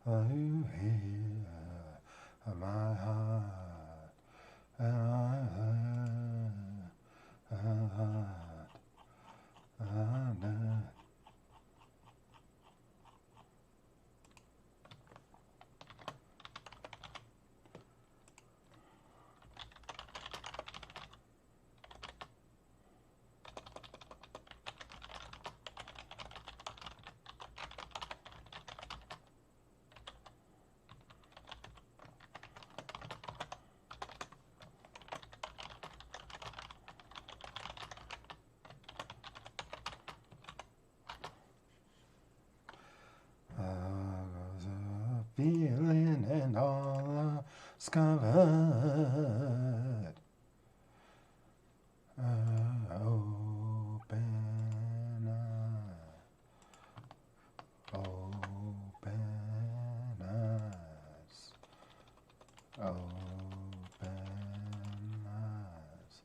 Are you here? My heart, feeling and all discovered. Open eyes, open eyes.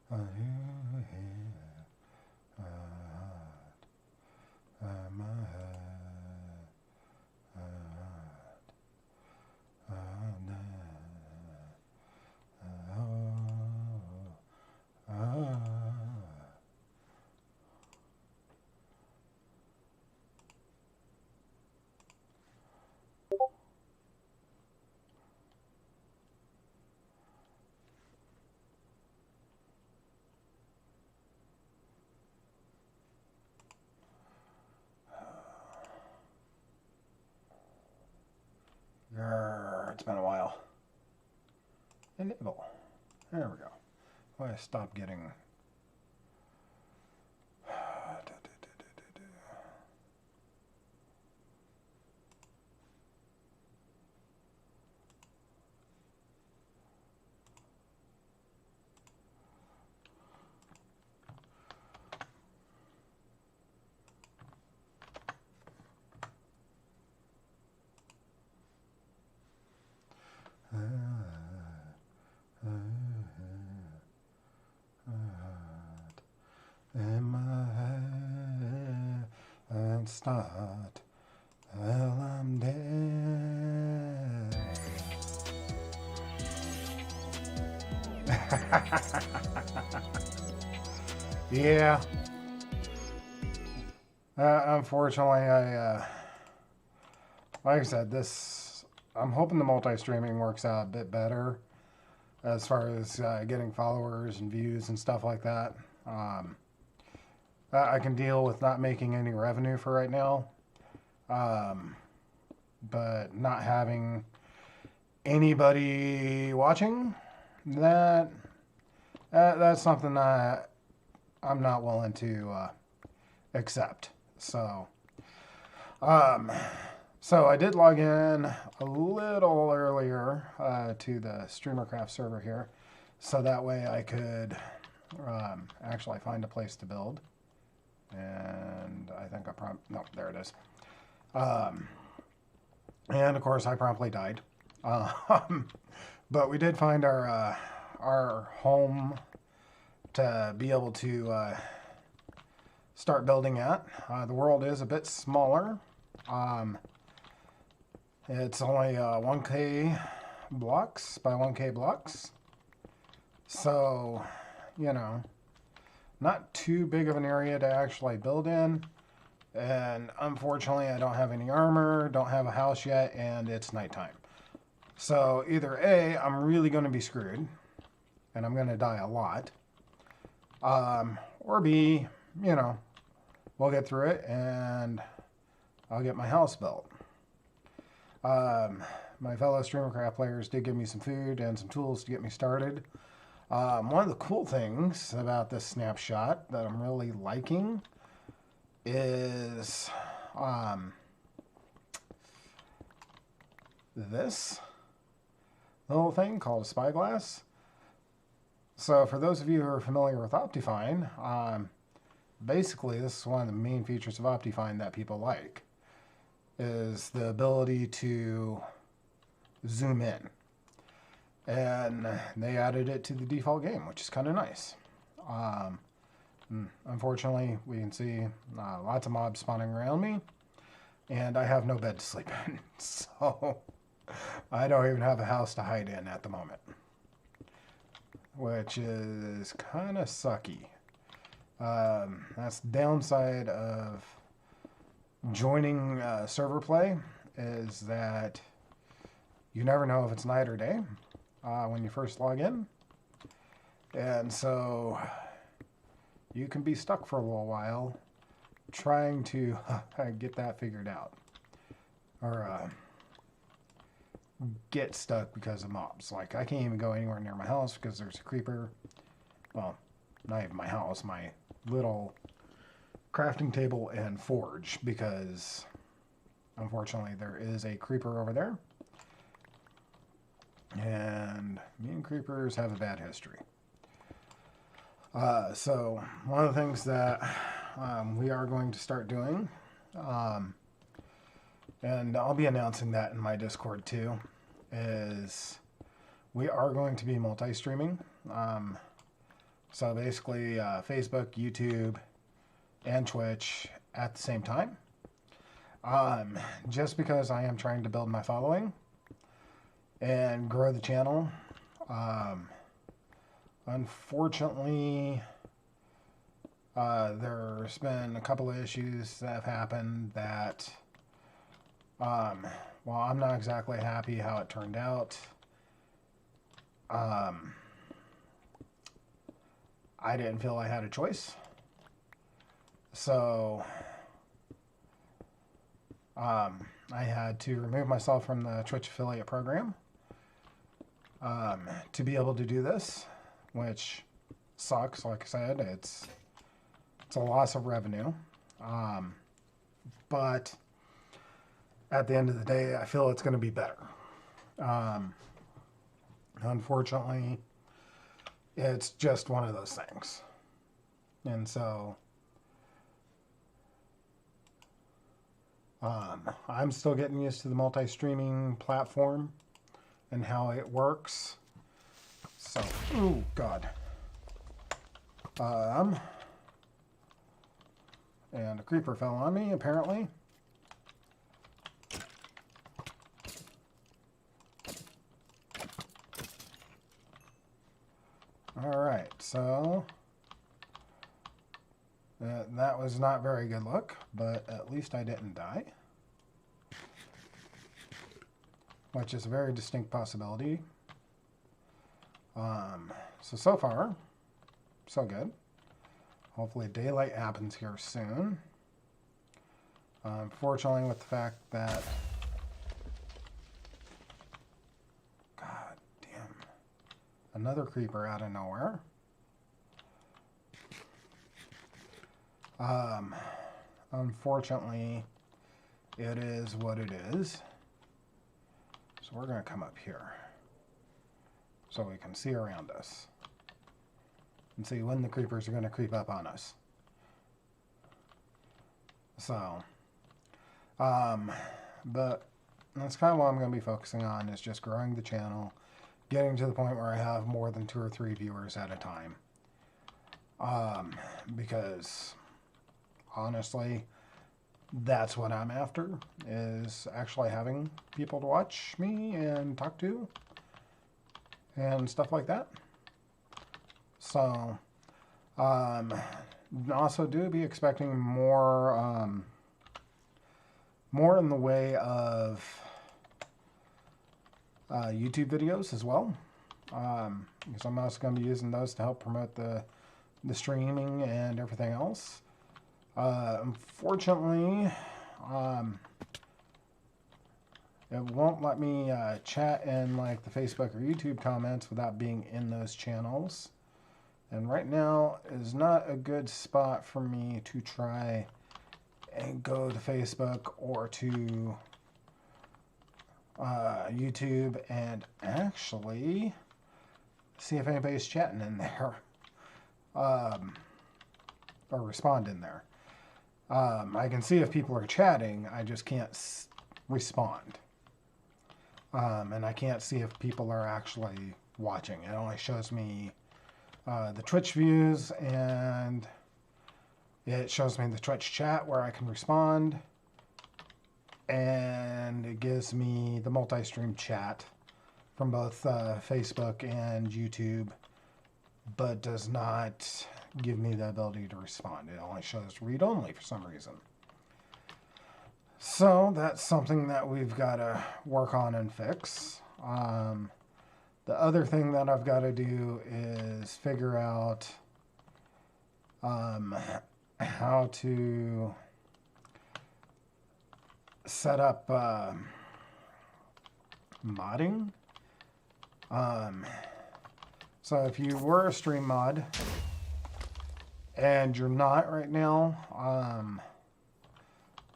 Are you here? My heart, It's been a while. Enable. There we go. Why I stop getting. In my head and start till I'm dead. Yeah. Unfortunately, like I said, I'm hoping the multi-streaming works out a bit better as far as getting followers and views and stuff like that. I can deal with not making any revenue for right now, but not having anybody watching, that's something that I'm not willing to accept. So, so I did log in a little earlier to the StreamerCraft server here, so that way I could actually find a place to build. And I think no, there it is. And of course I promptly died. But we did find our home to be able to start building at. The world is a bit smaller. It's only 1K blocks by 1K blocks. So, you know, not too big of an area to actually build in. And unfortunately, I don't have any armor, don't have a house yet, and it's nighttime. So either A, I'm really going to be screwed, and I'm going to die a lot. Or B, you know, we'll get through it, and I'll get my house built. My fellow StreamerCraft players did give me some food and some tools to get me started. One of the cool things about this snapshot that I'm really liking is this. little thing called a spyglass. So for those of you who are familiar with Optifine, basically this is one of the main features of Optifine that people like, is the ability to zoom in. And they added it to the default game, which is kind of nice. Unfortunately, we can see lots of mobs spawning around me, and I have no bed to sleep in, so I don't even have a house to hide in at the moment, which is kind of sucky. That's the downside of joining server play, is that you never know if it's night or day when you first log in. And so you can be stuck for a little while trying to get that figured out. Or get stuck because of mobs. Like, I can't even go anywhere near my house because there's a creeper. Well, not even my house, my little crafting table and forge, because unfortunately there is a creeper over there. And me and creepers have a bad history. So one of the things that we are going to start doing, and I'll be announcing that in my Discord too, is we are going to be multi-streaming. So basically Facebook, YouTube, and Twitch at the same time. Just because I am trying to build my following and grow the channel. Unfortunately, there's been a couple of issues that have happened that, well, I'm not exactly happy how it turned out. I didn't feel I had a choice. So, I had to remove myself from the Twitch affiliate program to be able to do this, which sucks. Like I said, it's a loss of revenue. But at the end of the day, I feel it's going to be better. Unfortunately, it's just one of those things. And so I'm still getting used to the multi-streaming platform and how it works. So, oh God. And a creeper fell on me, apparently. Alright, so that was not very good luck, but at least I didn't die. Which is a very distinct possibility. So far, so good. Hopefully daylight happens here soon. Unfortunately, with the fact that... God damn. Another creeper out of nowhere. Unfortunately, it is what it is. So we're going to come up here so we can see around us and see when the creepers are going to creep up on us. So, but that's kind of what I'm going to be focusing on, is just growing the channel, getting to the point where I have more than 2 or 3 viewers at a time. Because honestly, that's what I'm after, is actually having people to watch me and talk to and stuff like that. So, also do be expecting more, more in the way of YouTube videos as well, because I'm also going to be using those to help promote the streaming and everything else. Unfortunately, it won't let me chat in like the Facebook or YouTube comments without being in those channels. And right now is not a good spot for me to try and go to Facebook or to YouTube and actually see if anybody's chatting in there or respond in there. I can see if people are chatting, I just can't respond. And I can't see if people are actually watching. It only shows me the Twitch views, and it shows me the Twitch chat where I can respond, and it gives me the multi-stream chat from both Facebook and YouTube, but does not give me the ability to respond. It only shows read only for some reason. So that's something that we've got to work on and fix. The other thing that I've got to do is figure out how to set up modding. So if you were a stream mod and you're not right now,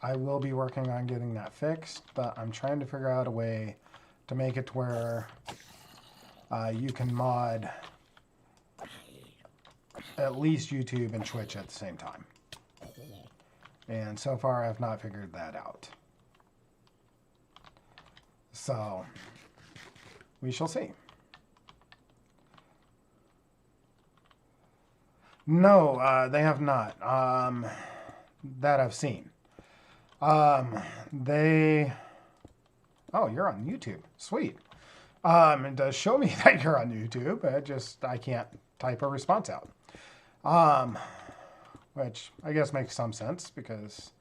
I will be working on getting that fixed, but I'm trying to figure out a way to make it to where you can mod at least YouTube and Twitch at the same time. And so far I've not figured that out. So we shall see. No, they have not. That I've seen. They... Oh, you're on YouTube. Sweet. It does show me that you're on YouTube. I can't type a response out. Which I guess makes some sense because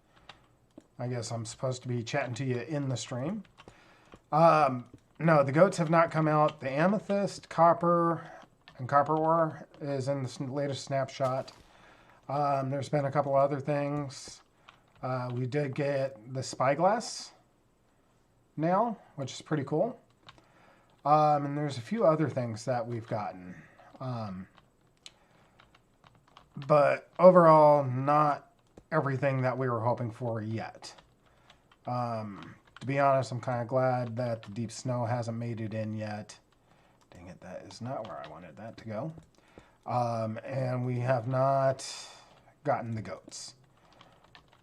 I guess I'm supposed to be chatting to you in the stream. No, the goats have not come out. The amethyst, copper, and copper ore is in the latest snapshot. There's been a couple other things. We did get the spyglass now, which is pretty cool. And there's a few other things that we've gotten. But overall, not everything that we were hoping for yet. To be honest, I'm kind of glad that the deep snow hasn't made it in yet. Dang it, that is not where I wanted that to go. And we have not gotten the goats.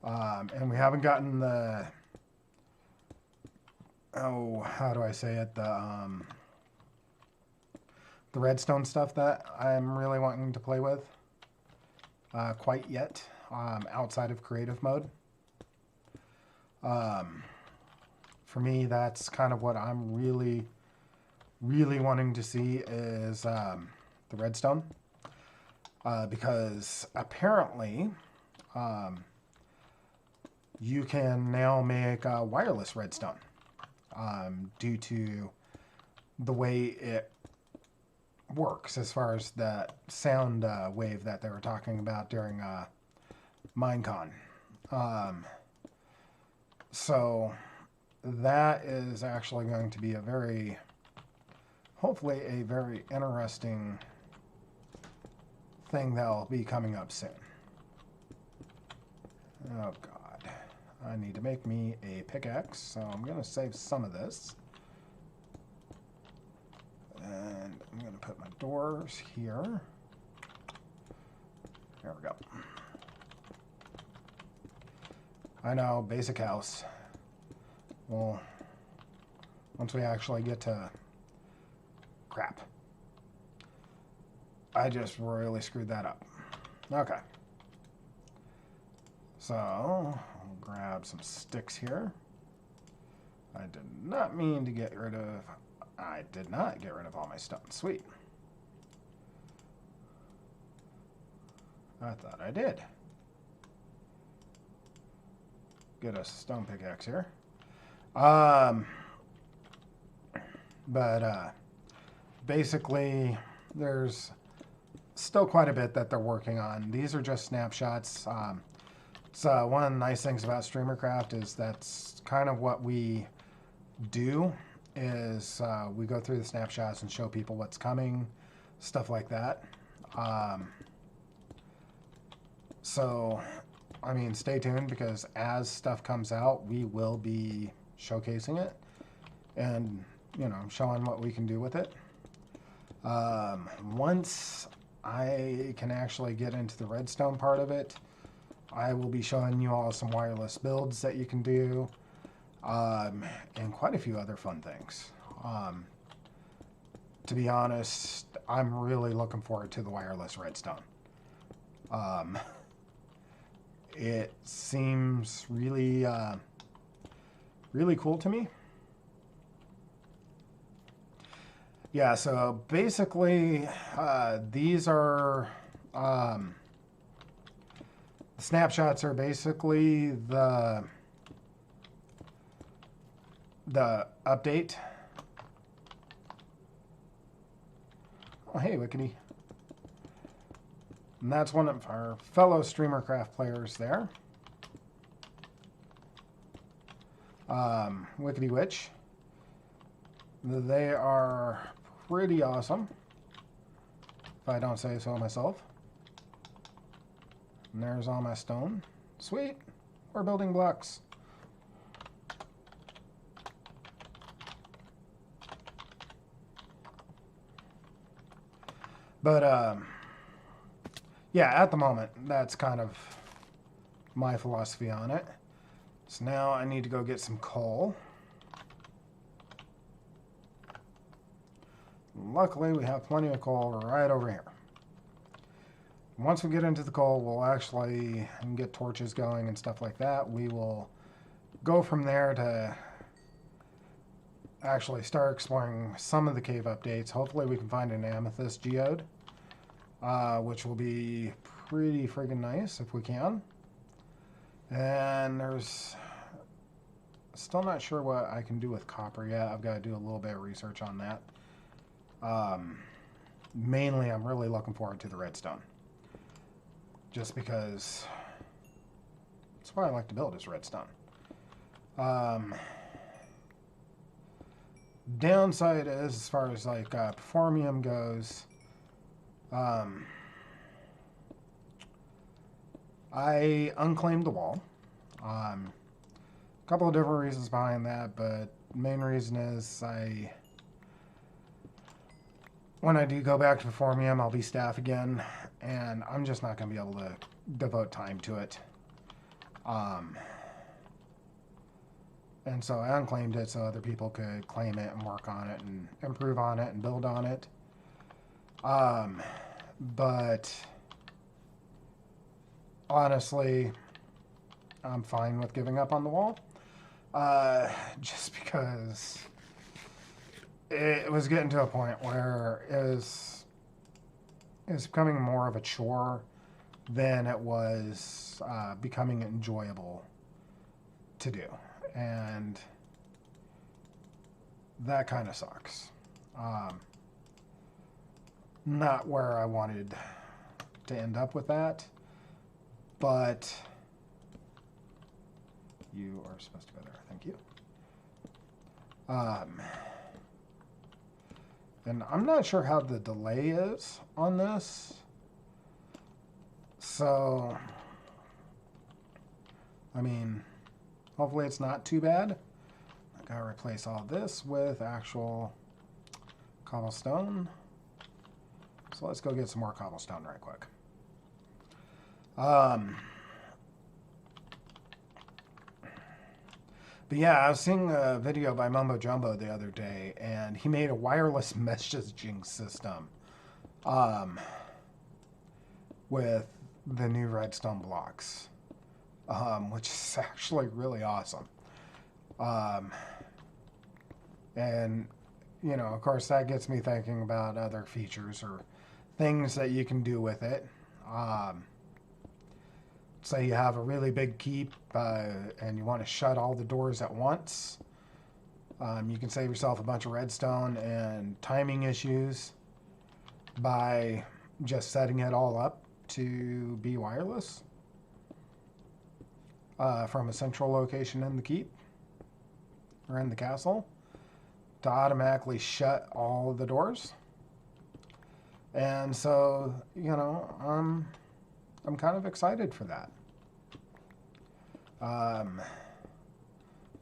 And we haven't gotten the... Oh, how do I say it? The redstone stuff that I'm really wanting to play with. Quite yet. Outside of creative mode. For me, that's kind of what I'm really wanting to see is the redstone. Because apparently you can now make wireless redstone due to the way it works as far as that sound wave that they were talking about during Minecon. So that is actually going to be hopefully a very interesting thing that will be coming up soon. Oh God, I need to make me a pickaxe, so I'm going to save some of this. And I'm going to put my doors here. There we go. I know, basic house. Well, once we actually get to... Crap. I just really screwed that up. Okay. So, I'll grab some sticks here. I did not mean to get rid of... I did not get rid of all my stone. Sweet. I thought I did. Get a stone pickaxe here. Basically, there's still quite a bit that they're working on. These are just snapshots. So one of the nice things about StreamerCraft is that's kind of what we do is we go through the snapshots and show people what's coming, stuff like that. So, I mean, stay tuned because as stuff comes out, we will be showcasing it. and, you know, showing what we can do with it. Once I can actually get into the redstone part of it, I will be showing you all some wireless builds that you can do, and quite a few other fun things. To be honest, I'm really looking forward to the wireless redstone. It seems really, really cool to me. Yeah, so basically, these are snapshots are basically the update. Oh, hey, Wickedy. And that's one of our fellow StreamerCraft players there. Wickedy Witch. They are pretty awesome, if I don't say so myself. And there's all my stone. Sweet. We're building blocks. But, yeah, at the moment, that's kind of my philosophy on it. So now I need to go get some coal. Luckily, we have plenty of coal right over here. Once we get into the coal, we'll actually get torches going and stuff like that. We will go from there to actually start exploring some of the cave updates. Hopefully we can find an amethyst geode, which will be pretty friggin' nice if we can. And there's still not sure what I can do with copper yet. I've got to do a little bit of research on that. Mainly, I'm really looking forward to the redstone. Just because that's what I like to build is redstone. Downside is, as far as like Performium goes, I unclaimed the wall. A couple of different reasons behind that, but the main reason is when I do go back to Performium, I'll be staff again, and I'm just not going to be able to devote time to it. And so I unclaimed it so other people could claim it and work on it and improve on it and build on it. But honestly, I'm fine with giving up on the wall. Just because it was getting to a point where it was becoming more of a chore than it was becoming enjoyable to do. And that kind of sucks. Not where I wanted to end up with that, but you are supposed to go there. Thank you. And I'm not sure how the delay is on this. So, I mean, hopefully it's not too bad. I gotta replace all this with actual cobblestone. So let's go get some more cobblestone right quick. But yeah, I was seeing a video by Mumbo Jumbo the other day, and he made a wireless messaging system with the new redstone blocks, which is actually really awesome. And, you know, of course, that gets me thinking about other features or things that you can do with it. Say you have a really big keep and you want to shut all the doors at once. You can save yourself a bunch of redstone and timing issues by just setting it all up to be wireless from a central location in the keep or in the castle to automatically shut all of the doors. And so, you know, I'm kind of excited for that.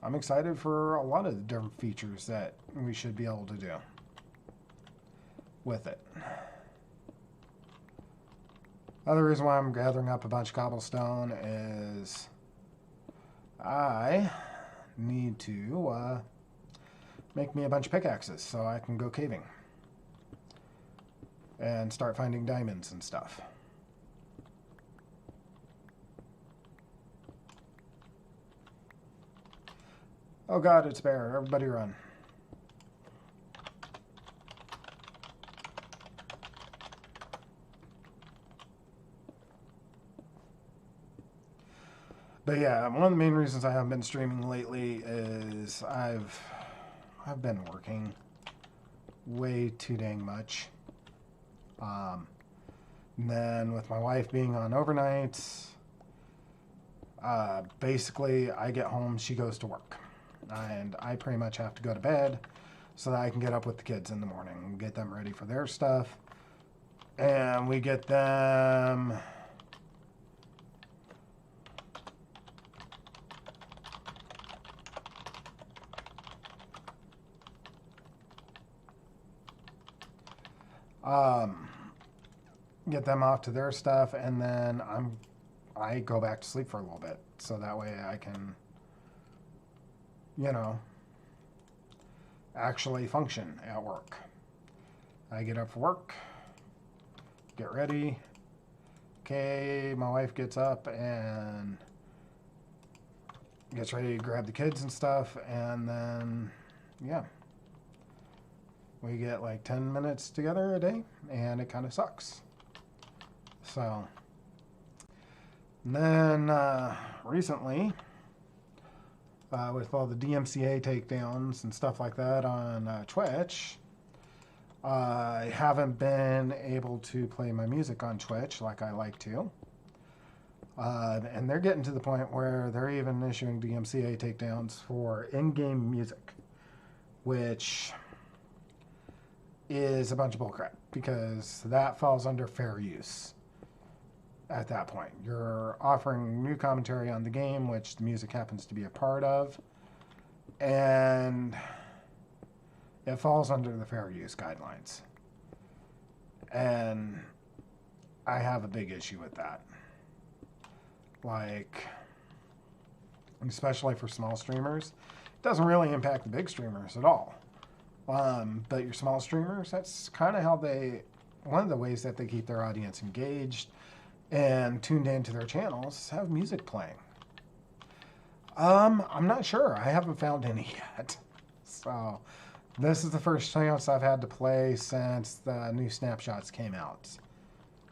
I'm excited for a lot of the different features that we should be able to do with it. Other reason why I'm gathering up a bunch of cobblestone is I need to make me a bunch of pickaxes so I can go caving and start finding diamonds and stuff. Oh god, it's a bear. Everybody run. But yeah, one of the main reasons I haven't been streaming lately is I've been working way too dang much. And then with my wife being on overnights, basically I get home, she goes to work. And I pretty much have to go to bed so that I can get up with the kids in the morning and get them ready for their stuff. And we get them... get them off to their stuff, and then I go back to sleep for a little bit, so that way I can, you know, actually function at work. I get up for work, get ready. Okay, my wife gets up and gets ready to grab the kids and stuff, and then, yeah. We get like 10 minutes together a day, and it kind of sucks. So, and then recently, with all the DMCA takedowns and stuff like that on Twitch, I haven't been able to play my music on Twitch like I like to. And they're getting to the point where they're even issuing DMCA takedowns for in-game music, which is a bunch of bullcrap, because that falls under fair use at that point. You're offering new commentary on the game, which the music happens to be a part of, and it falls under the fair use guidelines. And I have a big issue with that. Like, especially for small streamers, it doesn't really impact the big streamers at all. But your small streamers, that's kind of how one of the ways that they keep their audience engaged and tuned into their channels, have music playing. I'm not sure. I haven't found any yet. So, this is the first chance I've had to play since the new snapshots came out.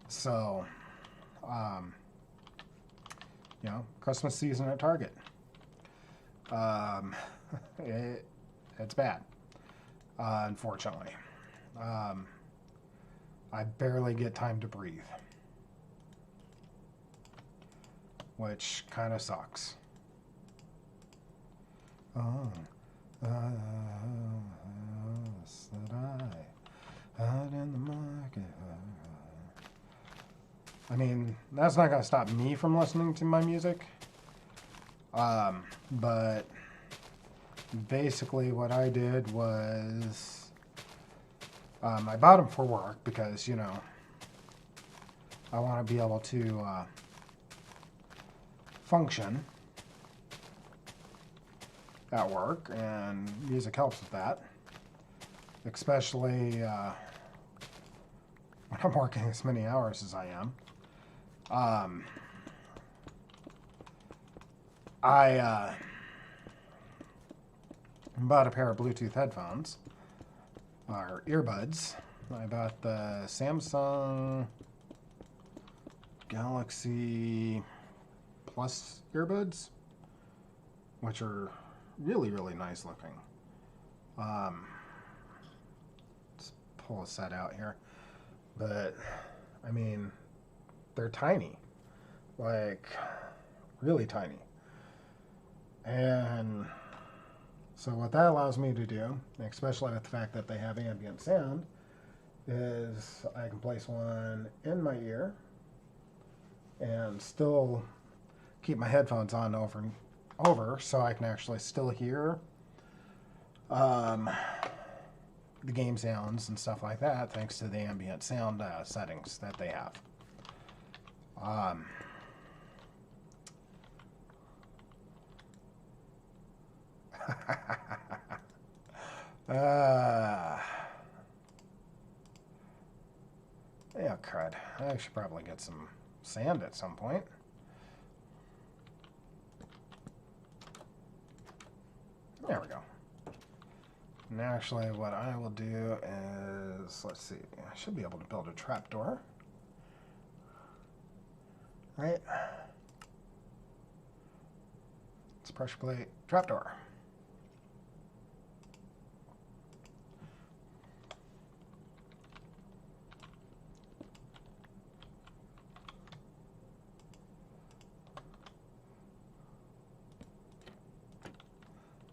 So, you know, Christmas season at Target. It's bad. Unfortunately. I barely get time to breathe, which kind of sucks. Oh, that I out in the market. I mean, that's not going to stop me from listening to my music. But basically what I did was I bought them for work because, you know, I want to be able to function at work, and music helps with that, especially when I'm working as many hours as I am. I bought a pair of Bluetooth headphones, or earbuds. I bought the Samsung Galaxy Plus earbuds, which are really, really nice looking. Let's pull a set out here. But, I mean, they're tiny. Like, really tiny. And so what that allows me to do, especially with the fact that they have ambient sound, is I can place one in my ear and still keep my headphones on over so I can actually still hear the game sounds and stuff like that, thanks to the ambient sound settings that they have. Yeah, crud. I should probably get some sand at some point. There we go. And actually, what I will do is, let's see, I should be able to build a trapdoor. Right? It's pressure plate trapdoor.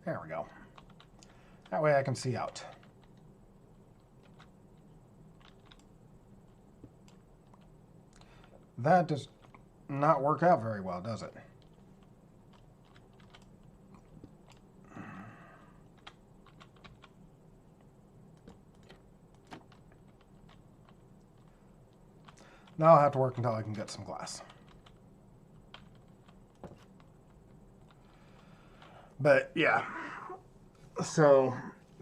There we go. That way I can see out. That does not work out very well, does it? Now I'll have to work until I can get some glass. But yeah, so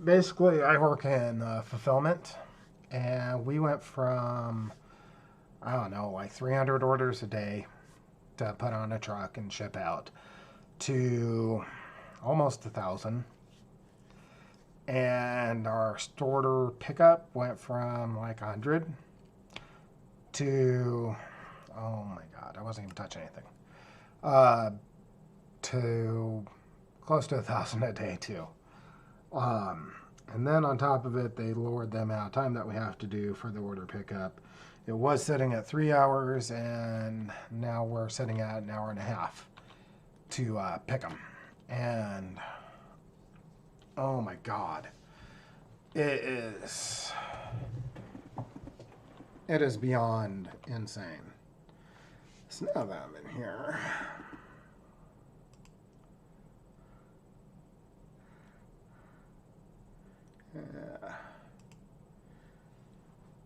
basically I work in fulfillment, and we went from, I don't know, like 300 orders a day to put on a truck and ship out to almost 1,000. And our order pickup went from like 100 to, oh my God, I wasn't even touching anything, to close to 1,000 a day too. And then on top of it, they lowered the amount of time that we have to do for the order pickup. It was sitting at 3 hours, and now we're sitting at an hour and a half to pick them. And oh my God, it is beyond insane. So now that I'm in here,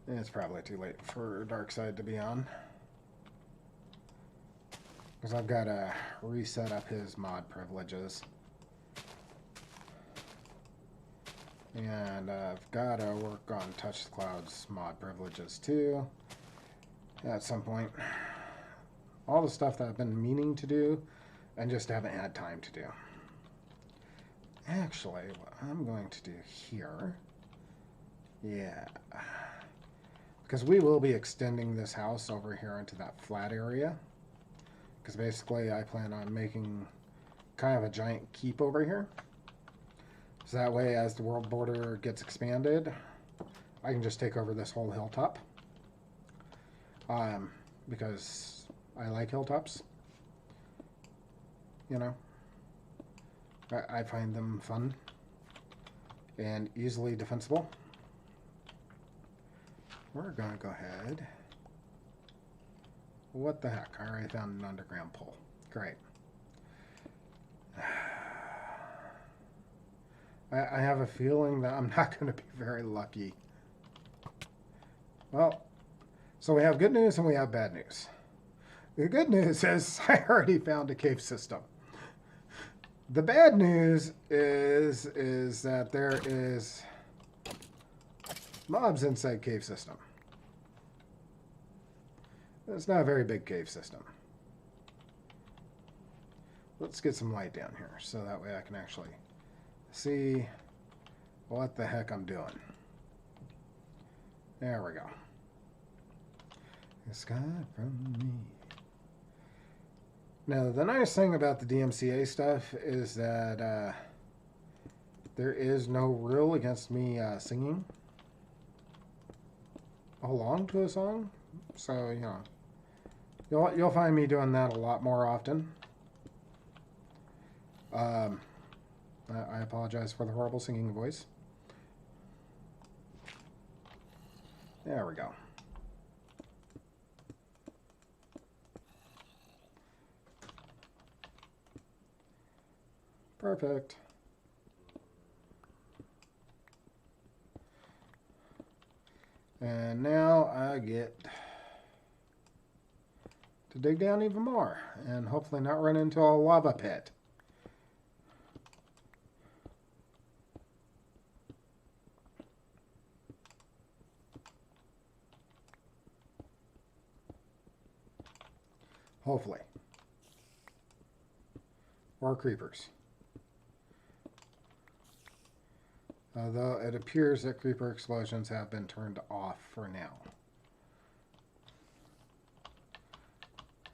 it's probably too late for Darkside to be on, because I've got to reset up his mod privileges. And I've got to work on Touch the Cloud's mod privileges too at some point. All the stuff that I've been meaning to do and just haven't had time to do. Actually, what I'm going to do here, yeah, because we will be extending this house over here into that flat area, because basically I plan on making kind of a giant keep over here. So that way, as the world border gets expanded, I can just take over this whole hilltop. Because I like hilltops. You know, I find them fun and easily defensible. We're gonna go ahead. What the heck? I already found an underground pole. Great. I have a feeling that I'm not going to be very lucky. Well, so we have good news and we have bad news. The good news is I already found a cave system. The bad news is that there is mobs inside cave system. It's not a very big cave system. Let's get some light down here so that way I can actually see what the heck I'm doing. There we go. The sky from me. Now, the nice thing about the DMCA stuff is that there is no rule against me singing along to a song. So, you know, you'll find me doing that a lot more often. I apologize for the horrible singing voice. There we go. Perfect. And now I get to dig down even more and hopefully not run into a lava pit. Hopefully. Or creepers. Although it appears that creeper explosions have been turned off for now.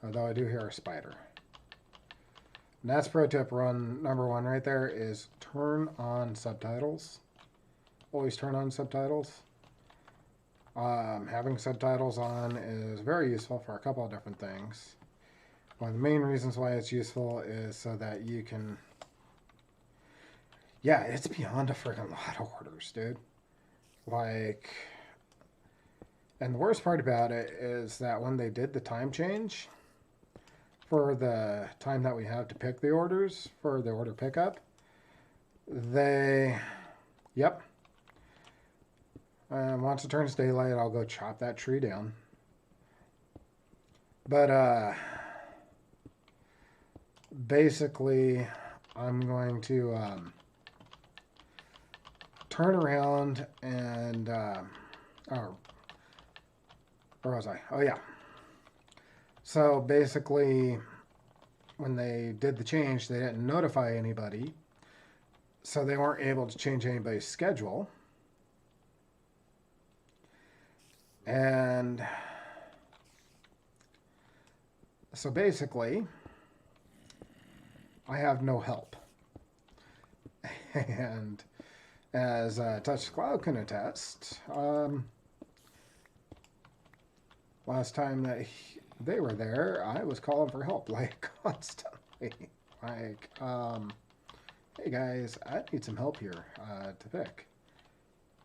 Although I do hear a spider. And that's pro tip number one right there is turn on subtitles. Always turn on subtitles. Having subtitles on is very useful for a couple of different things. One of the main reasons why it's useful is so that you can... Yeah, it's beyond a freaking lot of orders, dude. Like... And the worst part about it is that when they did the time change for the time that we have to pick the orders for the order pickup, they... Yep. Once it turns daylight, I'll go chop that tree down. But, basically, I'm going to, turn around and, where was I? Oh, yeah. So, basically, when they did the change, they didn't notify anybody, so they weren't able to change anybody's schedule. And so basically, I have no help. And as Touch Cloud can attest, last time that they were there, I was calling for help, like, constantly. Like, hey guys, I need some help here to pick.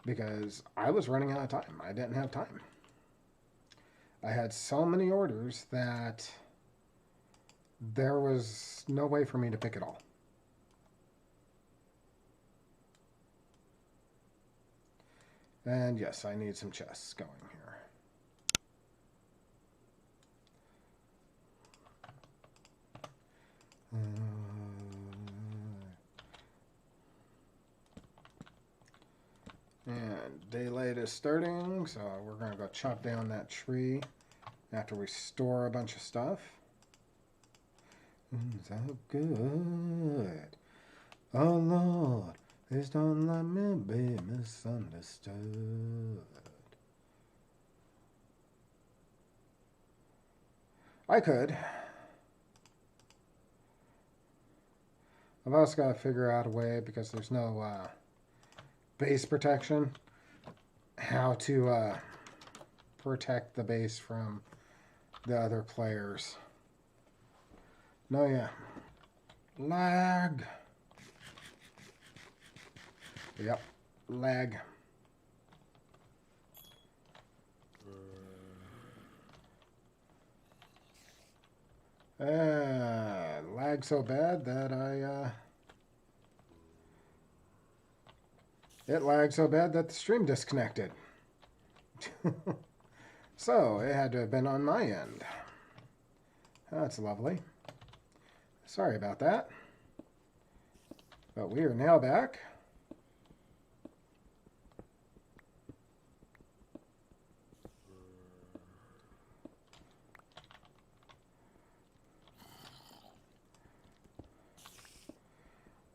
Because I was running out of time. I didn't have time. I had so many orders that there was no way for me to pick it all. And yes, I need some chests going here. And daylight is starting, so we're going to go chop down that tree after we store a bunch of stuff. So good. Oh Lord, please don't let me be misunderstood. I could. I've also got to figure out a way, because there's no base protection, how to protect the base from the other players. No, yeah. Lag. Yep. Lag. Lag so bad that it lagged so bad that the stream disconnected. So, it had to have been on my end. That's lovely. Sorry about that. But we are now back.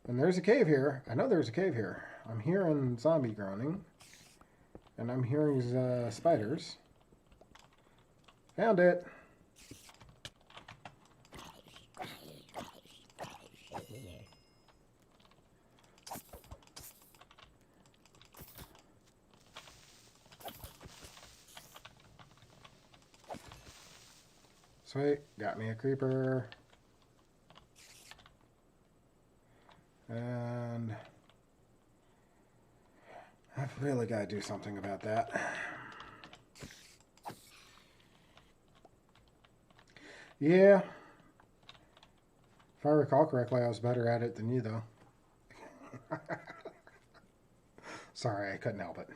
And there's a cave here. I know there's a cave here. I'm hearing zombie groaning. And I'm hearing spiders. Found it. Sweet. Got me a creeper. And I've really got to do something about that. Yeah. If I recall correctly, I was better at it than you, though. Sorry, I couldn't help it.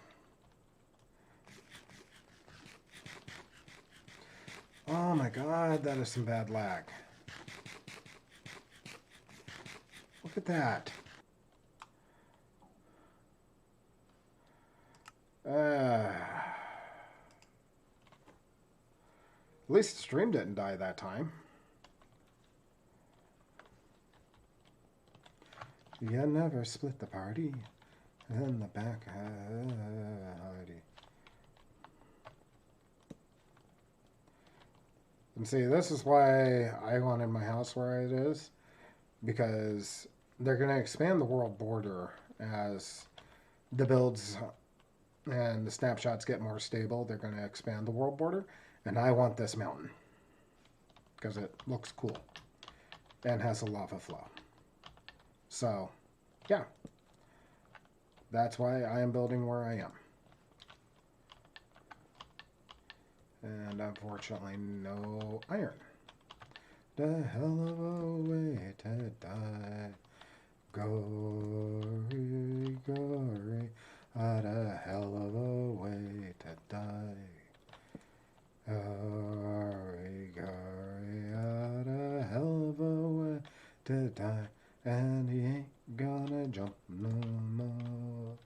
Oh my god, that is some bad lag. Look at that. At least the stream didn't die that time. You never split the party. In the back, and see, this is why I wanted my house where it is, because they're going to expand the world border as the builds and the snapshots get more stable. They're going to expand the world border, and I want this mountain because it looks cool and has a lava flow. So, yeah, that's why I am building where I am. And unfortunately, no iron. The hell of a way to die. Gory, gory, what a hell of a way to die. Gory, gory, what a hell of a way to die. And he ain't gonna jump no more.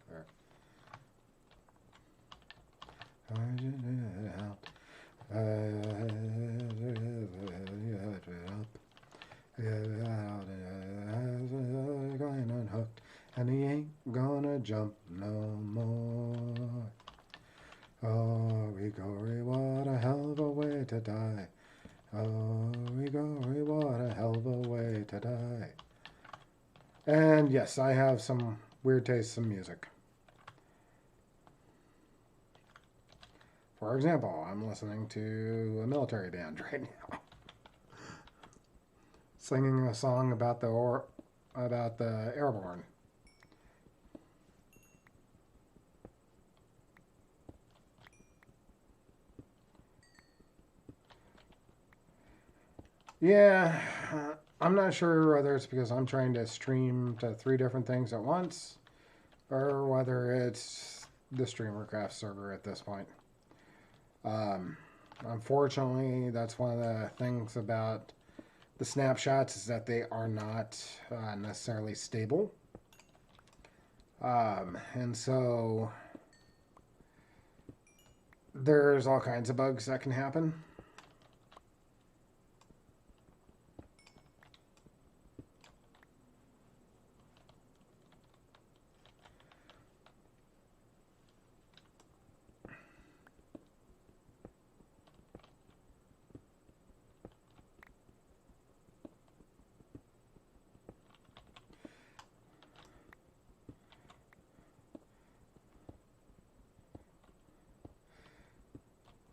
Going unhooked, and he ain't gonna jump no more. Gory, gory, what a hell of a way to die. Gory, gory, what a hell of a way to die. And yes, I have some weird tastes in music. For example, I'm listening to a military band right now, singing a song about the airborne. Yeah, I'm not sure whether it's because I'm trying to stream to 3 different things at once, or whether it's the StreamerCraft server at this point. Unfortunately, that's one of the things about the snapshots, is that they are not necessarily stable. And so there's all kinds of bugs that can happen.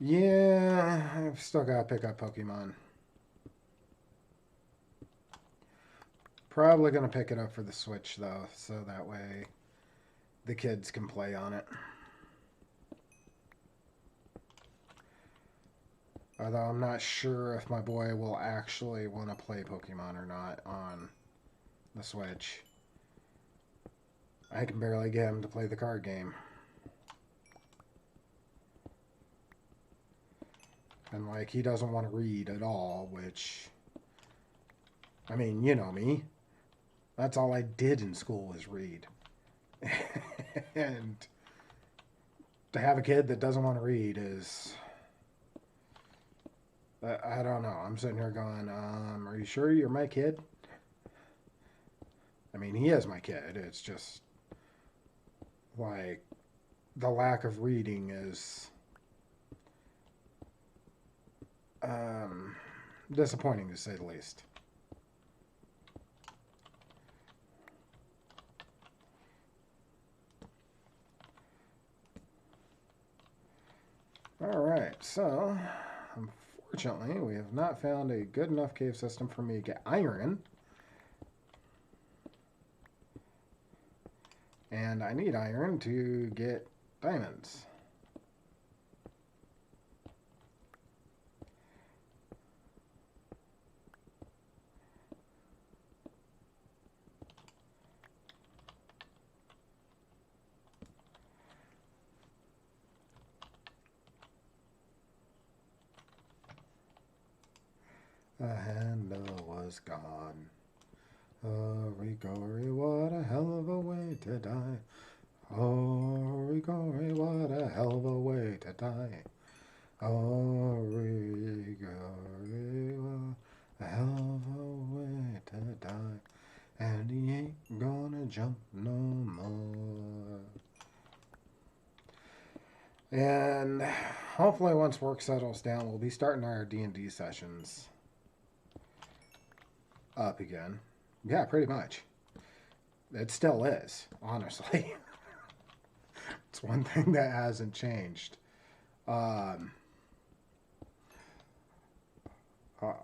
Yeah, I've still got to pick up Pokemon. Probably going to pick it up for the Switch, though, so that way the kids can play on it. Although I'm not sure if my boy will actually want to play Pokemon or not on the Switch. I can barely get him to play the card game. And, like, he doesn't want to read at all, which, I mean, you know me. That's all I did in school was read. And to have a kid that doesn't want to read is... I don't know. I'm sitting here going, are you sure you're my kid? I mean, he is my kid. It's just, like, the lack of reading is disappointing, to say the least. Alright, so unfortunately we have not found a good enough cave system for me to get iron. And I need iron to get diamonds. the handle was gone. Hurry-gory, what a hell of a way to die. Hurry-gory, what a hell of a way to die. Hurry-gory, what a hell of a way to die. And he ain't gonna jump no more. And hopefully once work settles down, we'll be starting our D&D sessions up again. Yeah, pretty much. It still is, honestly. It's one thing that hasn't changed.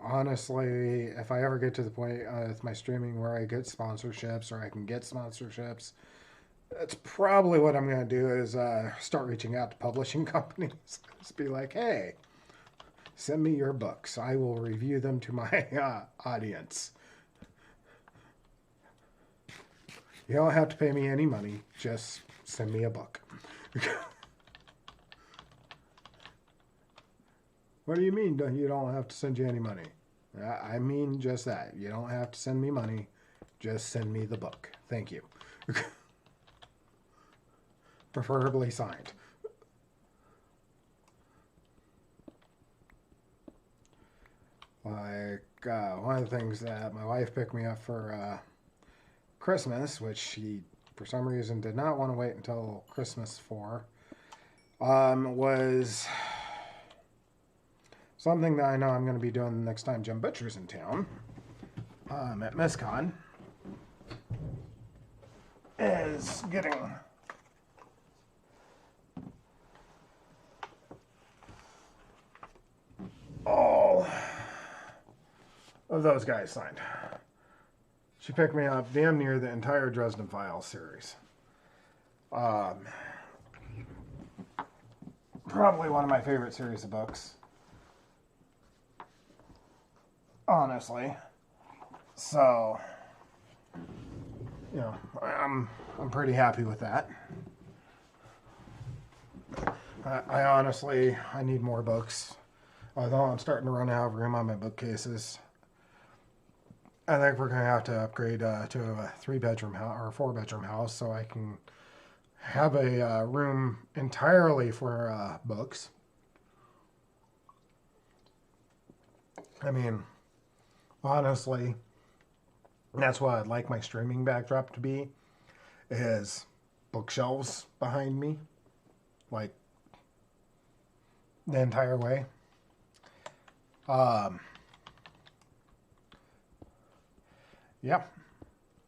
Honestly, if I ever get to the point with my streaming where I get sponsorships or I can get sponsorships, that's probably what I'm going to do is start reaching out to publishing companies. Just be like, hey, send me your books. I will review them to my audience. You don't have to pay me any money. Just send me a book. What do you mean you don't have to send you any money? I mean just that. You don't have to send me money. Just send me the book. Thank you. Preferably signed. Like, one of the things that my wife picked me up for Christmas, which she, for some reason, did not want to wait until Christmas for, was something that I know I'm going to be doing the next time Jim Butcher's in town, at MissCon, is getting all of those guys signed. She picked me up damn near the entire Dresden Files series. Probably one of my favorite series of books. Honestly. So, you know, I'm pretty happy with that. I honestly need more books. Although I'm starting to run out of room on my bookcases. I think we're going to have to upgrade to a 3-bedroom house or a 4-bedroom house so I can have a room entirely for books. I mean, honestly, that's what I'd like my streaming backdrop to be, is bookshelves behind me, like the entire way. Yeah.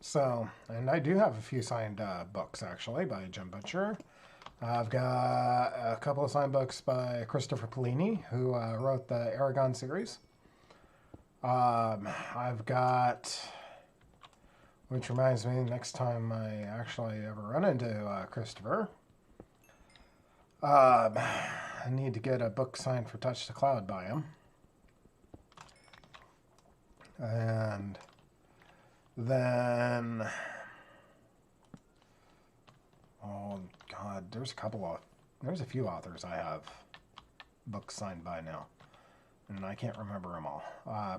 So, and I do have a few signed books, actually, by Jim Butcher. I've got a couple of signed books by Christopher Polini, who wrote the Aragon series. I've got, which reminds me, next time I actually ever run into Christopher, I need to get a book signed for Touch the Cloud by him. And then, oh God, there's a few authors I have books signed by now, and I can't remember them all.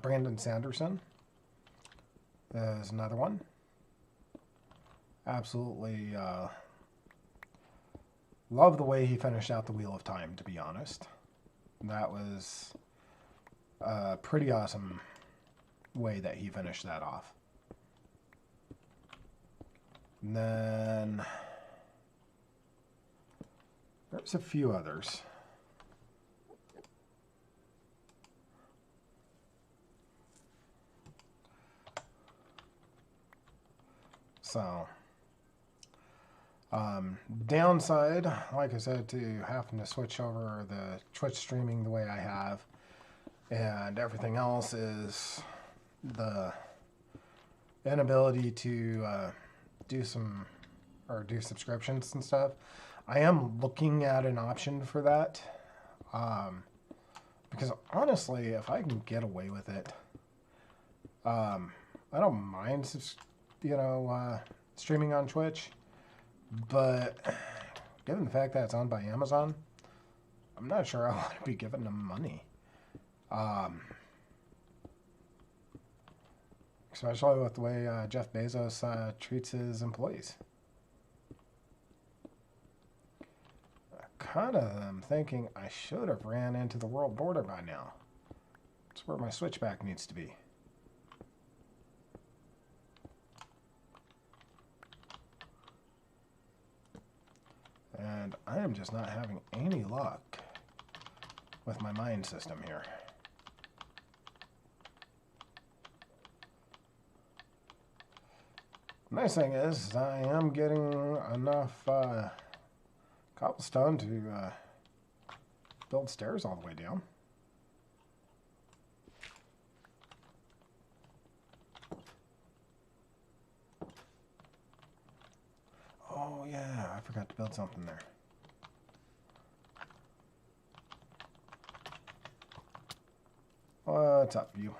Brandon Sanderson is another one. Absolutely love the way he finished out the Wheel of Time, to be honest. That was a pretty awesome way that he finished that off. And then there's a few others. So, downside, like I said, to having to switch over the Twitch streaming the way I have, and everything else is the inability to do subscriptions and stuff. I am looking at an option for that, because honestly, if I can get away with it, I don't mind, streaming on Twitch, but given the fact that it's owned by Amazon, I'm not sure I want to be giving them money. especially with the way Jeff Bezos treats his employees. I kind of am thinking I should have ran into the world border by now. That's where my switchback needs to be. And I am just not having any luck with my mine system here. Nice thing is, I am getting enough cobblestone to build stairs all the way down. Oh yeah, I forgot to build something there. What's up, you?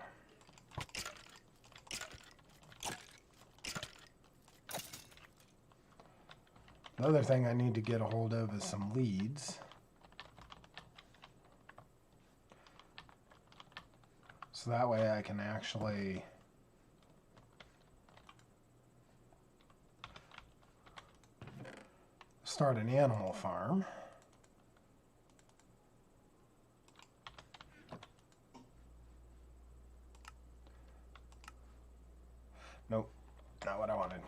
The other thing I need to get a hold of is some leads. So that way I can actually start an animal farm. Nope, not what I wanted.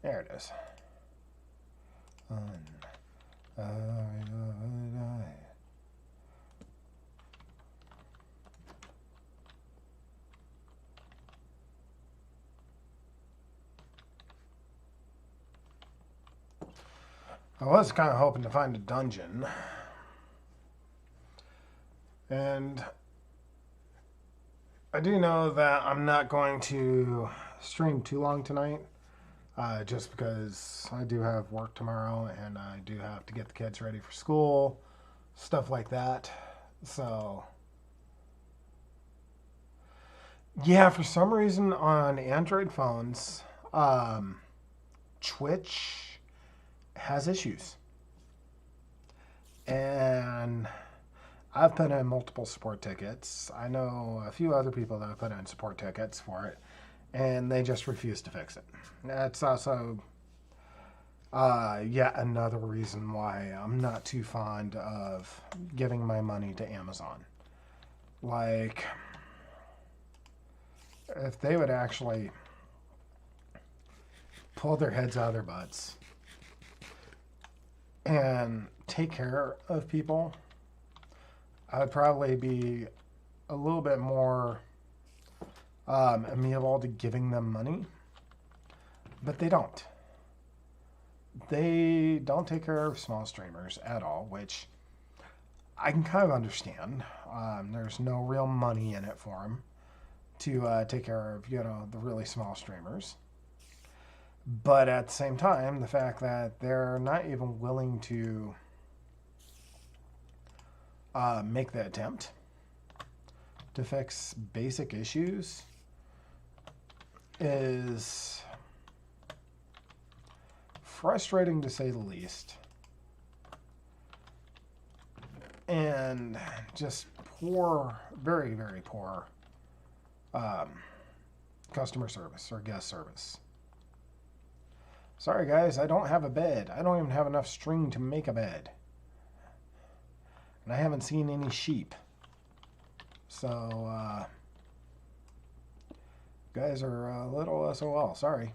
There it is. I was kind of hoping to find a dungeon. And I do know that I'm not going to stream too long tonight. Just because I do have work tomorrow and I do have to get the kids ready for school, stuff like that. So, yeah, for some reason on Android phones, Twitch has issues. And I've put in multiple support tickets. I know a few other people that have put in support tickets for it, and they just refuse to fix it. That's also yet another reason why I'm not too fond of giving my money to Amazon. Like, if they would actually pull their heads out of their butts and take care of people, I'd probably be a little bit more amenable to giving them money. But they don't. They don't take care of small streamers at all, which I can kind of understand. There's no real money in it for them to take care of, the really small streamers. But at the same time, the fact that they're not even willing to make the attempt to fix basic issues is frustrating, to say the least. And just poor, very, very poor customer service or guest service. Sorry guys, I don't have a bed. I don't even have enough string to make a bed. And I haven't seen any sheep. So, guys are a little SOL, sorry.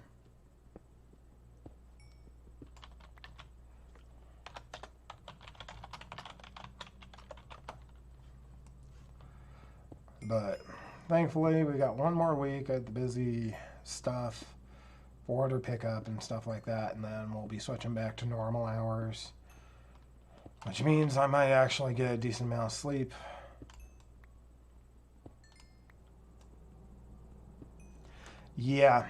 But thankfully, we got one more week at the busy stuff, order pickup and stuff like that, and then we'll be switching back to normal hours, which means I might actually get a decent amount of sleep. Yeah.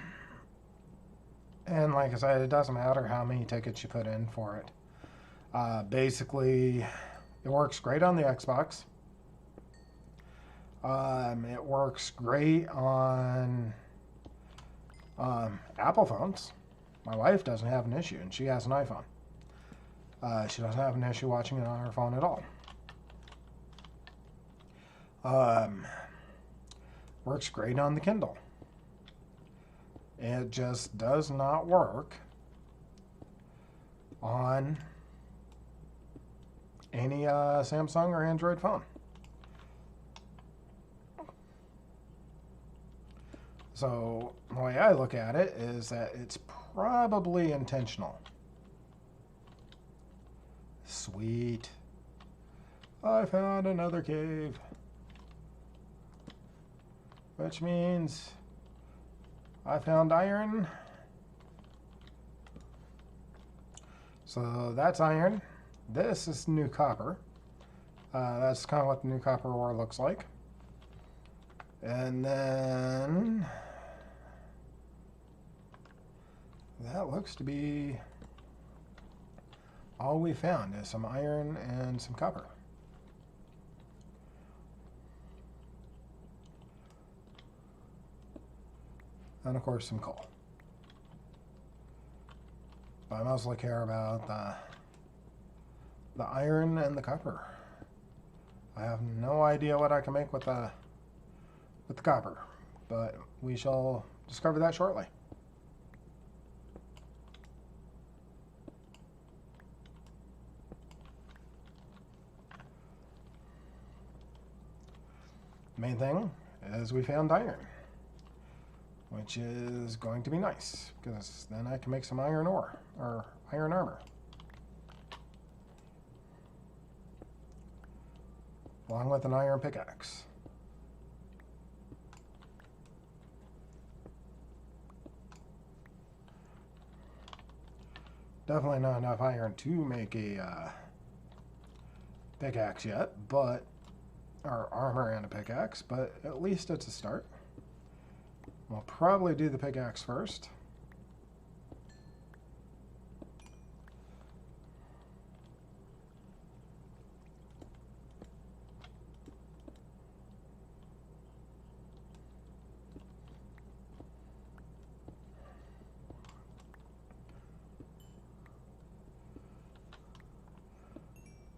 And like I said, it doesn't matter how many tickets you put in for it. Basically, it works great on the Xbox. It works great on Apple phones. My wife doesn't have an issue, and she has an iPhone. She doesn't have an issue watching it on her phone at all. Um, works great on the Kindle. It just does not work on any Samsung or Android phone. So the way I look at it is that it's probably intentional. Sweet. I found another cave. Which means I found iron. So that's iron. This is new copper. That's kind of what the new copper ore looks like. And then that looks to be all we found is some iron and some copper. And of course some coal. But I mostly care about the iron and the copper. I have no idea what I can make with the copper, but we shall discover that shortly. Main thing is we found iron, which is going to be nice because then I can make some iron ore or iron armor. Along with an iron pickaxe. Definitely not enough iron to make a pickaxe yet, but or armor and a pickaxe, but at least it's a start. We'll probably do the pickaxe first.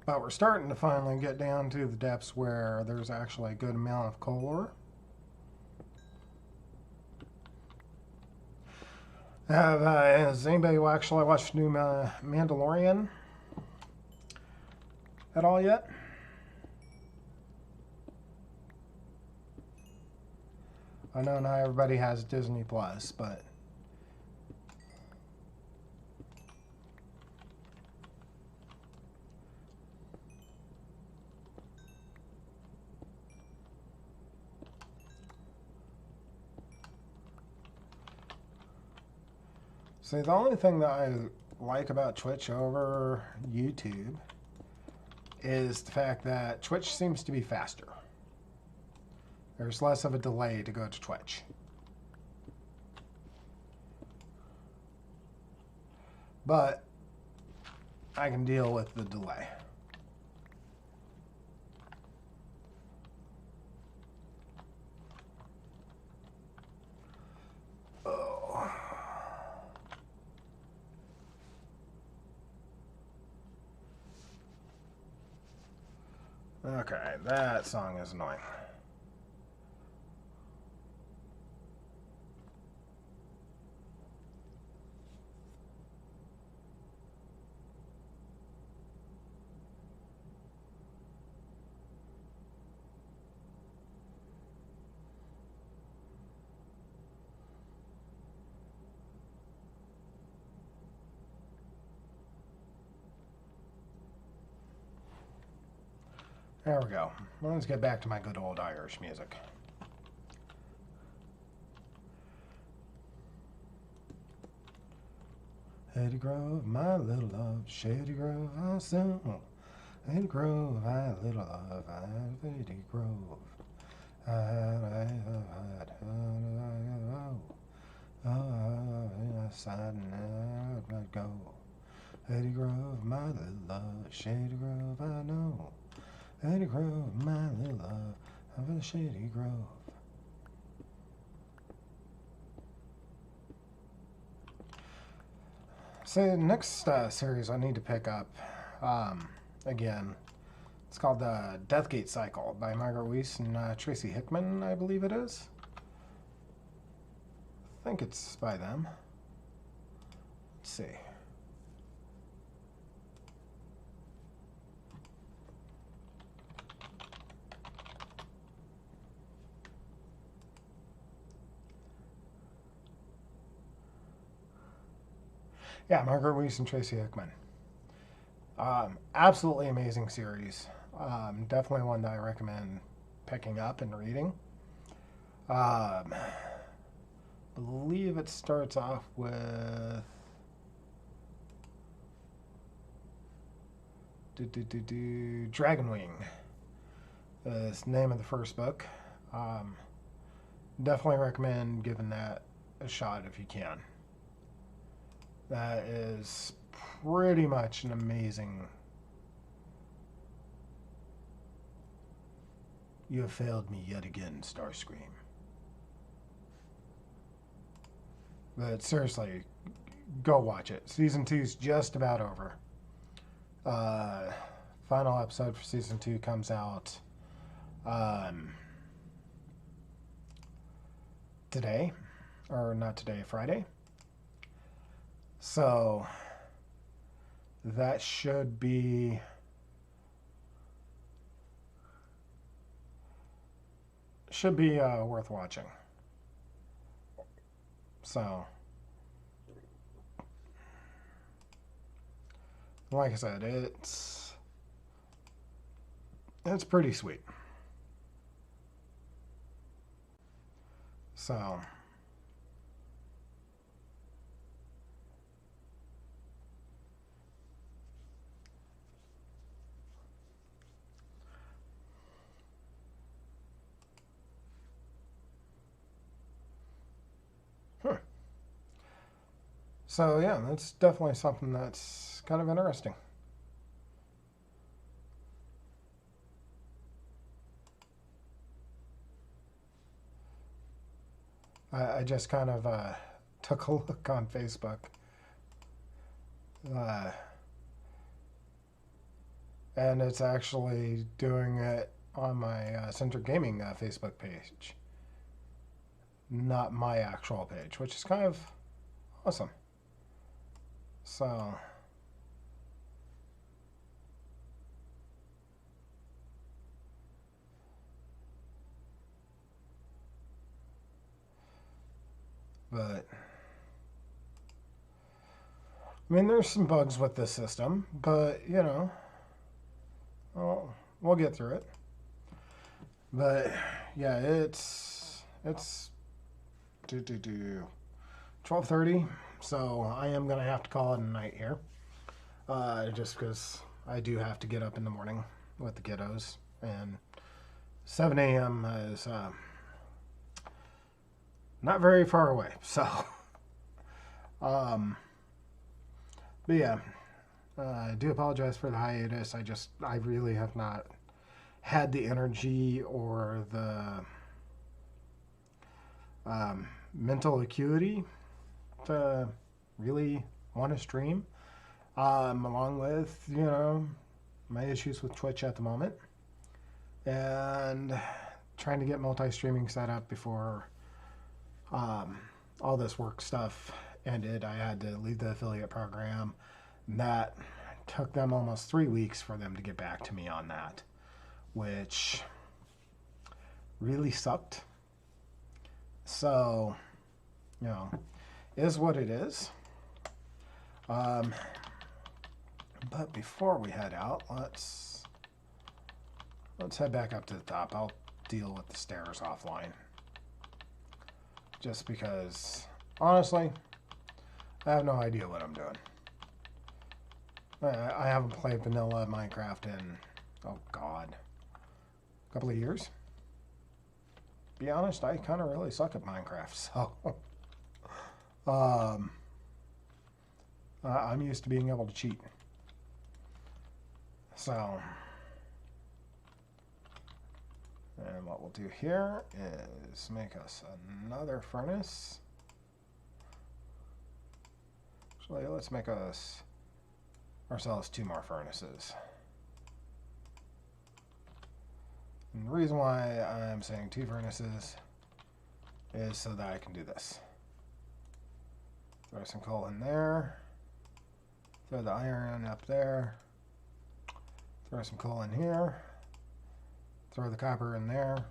But we're starting to finally get down to the depths where there's actually a good amount of coal ore. Has anybody actually watched new Mandalorian at all yet? I know not everybody has Disney Plus, but see, the only thing that I like about Twitch over YouTube is the fact that Twitch seems to be faster. There's less of a delay to go to Twitch. But I can deal with the delay. Oh. Okay, that song is annoying. There we go. Well, let's get back to my good old Irish music. Shady Grove, my little love, Shady Grove, I soon. Shady Grove, my little love, Shady Grove. Go. Shady Grove, my little love, Shady Grove, I know. Shady Grove, my little love, over the Shady Grove. So the next series I need to pick up, again, It's called the Deathgate Cycle by Margaret Weis and Tracy Hickman, I believe it is. I think it's by them. Let's see. Yeah, Margaret Weis and Tracy Hickman. Absolutely amazing series. Definitely one that I recommend picking up and reading. Believe it starts off with Dragonwing is the name of the first book. Definitely recommend giving that a shot if you can. That is pretty much an amazing... You have failed me yet again, Starscream. But seriously, go watch it. Season 2 is just about over. Final episode for Season 2 comes out today. Or not today, Friday. So, that should be... worth watching. So, like I said, it's pretty sweet. So, So yeah, that's definitely something that's kind of interesting. I just kind of took a look on Facebook. And it's actually doing it on my Center Gaming Facebook page. Not my actual page, which is kind of awesome. So, but, I mean, there's some bugs with this system, but, you know, we'll get through it. But, yeah, it's 12:30, so I am going to have to call it a night here. Just because I do have to get up in the morning with the kiddos, and 7 a.m. is not very far away. So, but yeah, I do apologize for the hiatus. I really have not had the energy or the mental acuity to really want to stream. Along with, you know, my issues with Twitch at the moment. And trying to get multi-streaming set up before all this work stuff ended. I had to leave the affiliate program. That took them almost 3 weeks for them to get back to me on that, which really sucked. So, you know, is what it is. But before we head out, let's head back up to the top. I'll deal with the stairs offline. Just because, honestly, I have no idea what I'm doing. I haven't played vanilla Minecraft in, oh God, a couple of years. To be honest, I kind of really suck at Minecraft, so I'm used to being able to cheat. So, and what we'll do here is make us another furnace. Actually, let's make ourselves 2 more furnaces. And the reason why I'm saying 2 furnaces is so that I can do this. Throw some coal in there. Throw the iron up there. Throw some coal in here. Throw the copper in there.